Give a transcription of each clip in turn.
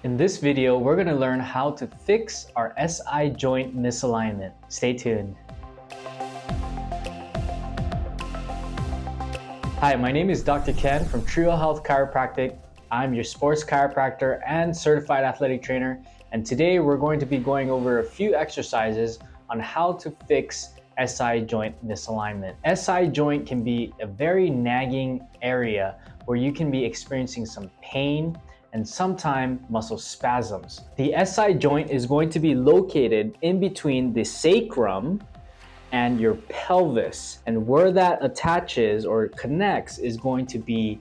In this video, we're going to learn how to fix our SI joint misalignment. Stay tuned. Hi, my name is Dr. Ken from Trio Health Chiropractic. I'm your sports chiropractor and certified athletic trainer. And today we're going to be going over a few exercises on how to fix SI joint misalignment. SI joint can be a very nagging area where you can be experiencing some pain and sometimes muscle spasms. The SI joint is going to be located in between the sacrum and your pelvis. And where that attaches or connects is going to be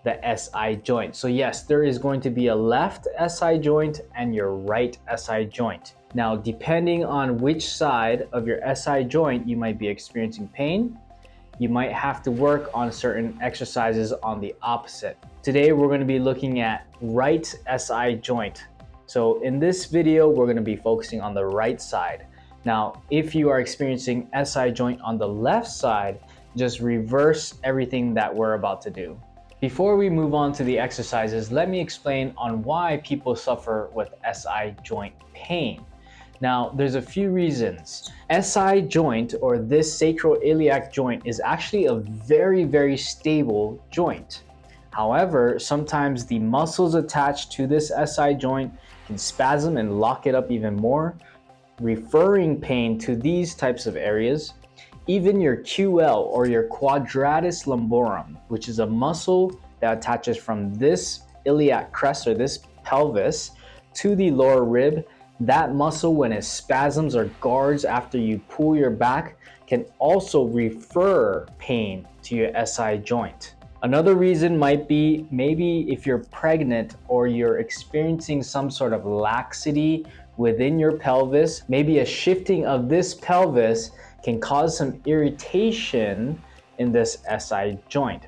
the SI joint. So yes, there is going to be a left SI joint and your right SI joint. Now, depending on which side of your SI joint you might be experiencing pain, you might have to work on certain exercises on the opposite. Today, we're going to be looking at right SI joint. So in this video, we're going to be focusing on the right side. Now, if you are experiencing SI joint on the left side, just reverse everything that we're about to do. Before we move on to the exercises, let me explain on why people suffer with SI joint pain. Now, there's a few reasons. SI joint, or this sacroiliac joint, is actually a very, very stable joint. However, sometimes the muscles attached to this SI joint can spasm and lock it up even more, referring pain to these types of areas. Even your QL, or your quadratus lumborum, which is a muscle that attaches from this iliac crest or this pelvis to the lower rib, that muscle, when it spasms or guards after you pull your back, can also refer pain to your SI joint. Another reason might be maybe if you're pregnant or you're experiencing some sort of laxity within your pelvis, maybe a shifting of this pelvis can cause some irritation in this SI joint.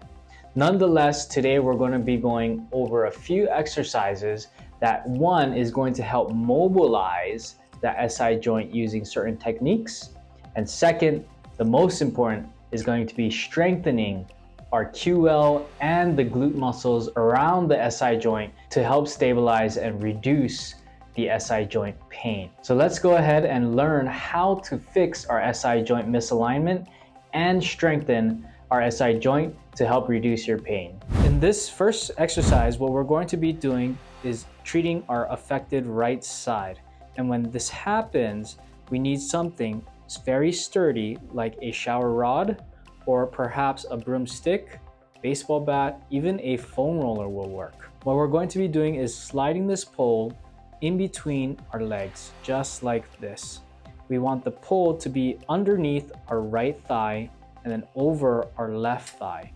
Nonetheless, today we're going to be going over a few exercises that one is going to help mobilize the SI joint using certain techniques. And second, the most important, is going to be strengthening our QL and the glute muscles around the SI joint to help stabilize and reduce the SI joint pain. So let's go ahead and learn how to fix our SI joint misalignment and strengthen our SI joint to help reduce your pain. In this first exercise, what we're going to be doing is treating our affected right side. And when this happens, we need something very sturdy like a shower rod, or perhaps a broomstick, baseball bat, even a foam roller will work. What we're going to be doing is sliding this pole in between our legs, just like this. We want the pole to be underneath our right thigh and then over our left thigh.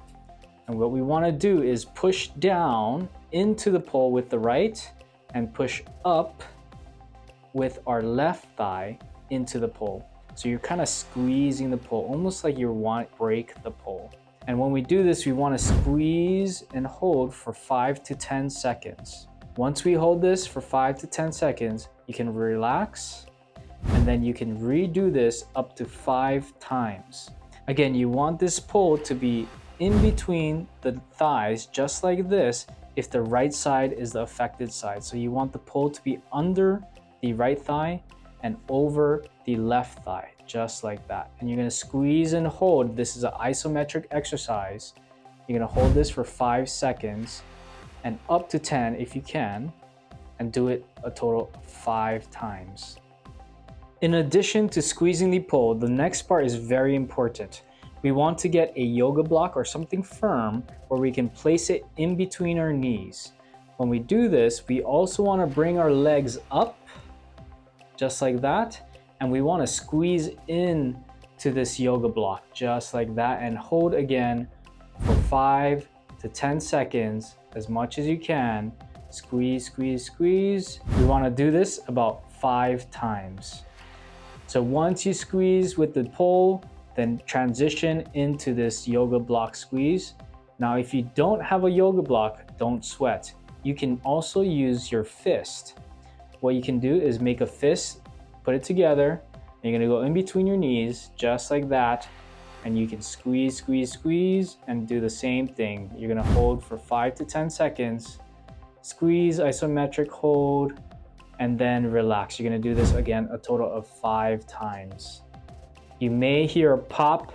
And what we want to do is push down into the pole with the right and push up with our left thigh into the pole. So you're kind of squeezing the pole, almost like you want to break the pole. And when we do this, we want to squeeze and hold for 5 to 10 seconds. Once we hold this for 5 to 10 seconds, you can relax, and then you can redo this up to 5 times. Again, you want this pole to be in between the thighs, just like this, if the right side is the affected side. So you want the pole to be under the right thigh and over the left thigh, just like that. And you're gonna squeeze and hold. This is an isometric exercise. You're gonna hold this for 5 seconds and up to 10 if you can, and do it a total of 5 times. In addition to squeezing the pole, the next part is very important. We want to get a yoga block or something firm where we can place it in between our knees. When we do this, we also want to bring our legs up, just like that, and we want to squeeze in to this yoga block, just like that, and hold again for 5 to 10 seconds, as much as you can. Squeeze, squeeze, squeeze. We want to do this about 5 times. So once you squeeze with the pole, then transition into this yoga block squeeze. Now, if you don't have a yoga block, don't sweat. You can also use your fist. What you can do is make a fist, put it together, and you're gonna go in between your knees, just like that, and you can squeeze, squeeze, squeeze, and do the same thing. You're gonna hold for 5 to 10 seconds, squeeze, isometric hold, and then relax. You're gonna do this again a total of 5 times. You may hear a pop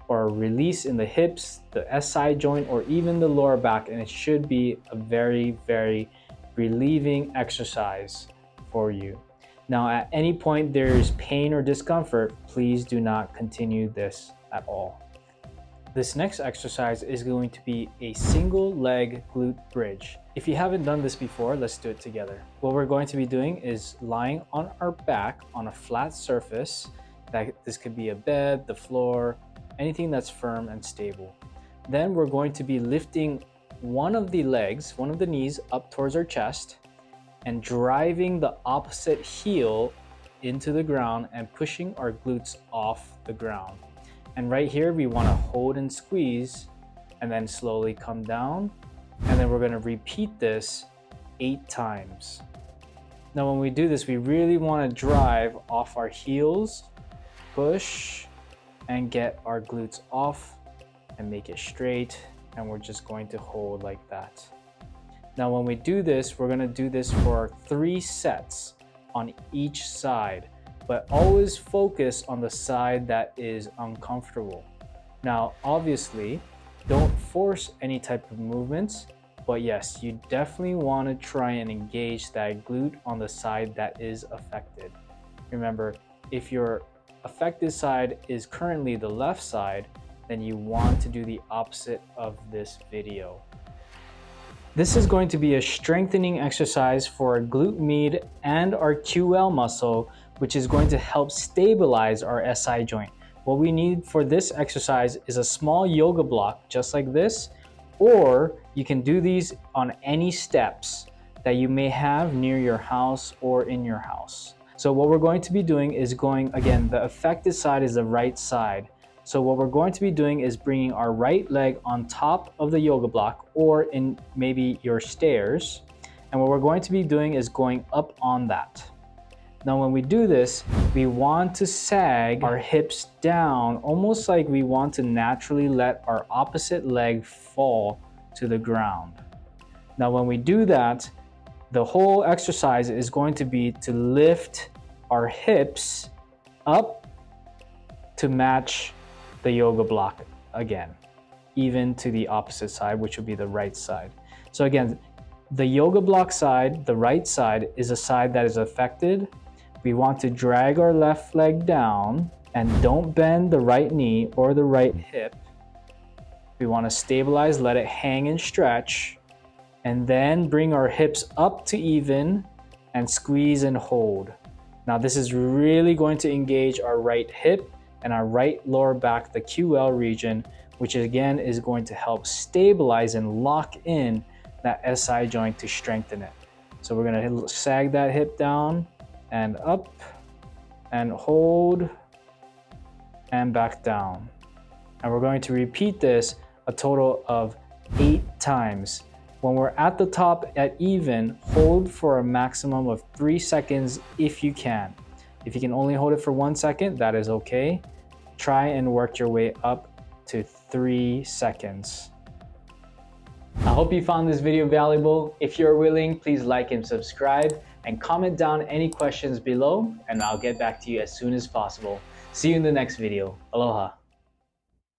or a release in the hips, the SI joint, or even the lower back, and it should be a very, very relieving exercise for you. Now, at any point there's pain or discomfort, please do not continue this at all. This next exercise is going to be a single leg glute bridge. If you haven't done this before, let's do it together. What we're going to be doing is lying on our back on a flat surface. This could be a bed, the floor, anything that's firm and stable. Then we're going to be lifting one of the legs, one of the knees up towards our chest, and driving the opposite heel into the ground and pushing our glutes off the ground. And right here, we want to hold and squeeze and then slowly come down. And then we're going to repeat this 8 times. Now, when we do this, we really want to drive off our heels, push, and get our glutes off and make it straight. And we're just going to hold like that. Now, when we do this, we're gonna do this for 3 sets on each side, but always focus on the side that is uncomfortable. Now, obviously, don't force any type of movements, but yes, you definitely wanna try and engage that glute on the side that is affected. Remember, if your affected side is currently the left side, then you want to do the opposite of this video. This is going to be a strengthening exercise for our glute med and our QL muscle, which is going to help stabilize our SI joint. What we need for this exercise is a small yoga block, just like this, or you can do these on any steps that you may have near your house or in your house. So what we're going to be doing is again, the affected side is the right side. So what we're going to be doing is bringing our right leg on top of the yoga block or in maybe your stairs. And what we're going to be doing is going up on that. Now, when we do this, we want to sag our hips down, almost like we want to naturally let our opposite leg fall to the ground. Now, when we do that, the whole exercise is going to be to lift our hips up to match the yoga block again, even to the opposite side, which would be the right side. So again, the yoga block side, the right side, is a side that is affected. We want to drag our left leg down and don't bend the right knee or the right hip. We want to stabilize, let it hang and stretch, and then bring our hips up to even and squeeze and hold. Now, this is really going to engage our right hip and our right lower back, the QL region, which again is going to help stabilize and lock in that SI joint to strengthen it. So we're gonna sag that hip down and up and hold and back down. And we're going to repeat this a total of 8 times. When we're at the top at even, hold for a maximum of 3 seconds if you can. If you can only hold it for 1 second, that is okay. Try and work your way up to 3 seconds. I hope you found this video valuable. If you're willing, please like and subscribe and comment down any questions below, and I'll get back to you as soon as possible. See you in the next video. Aloha.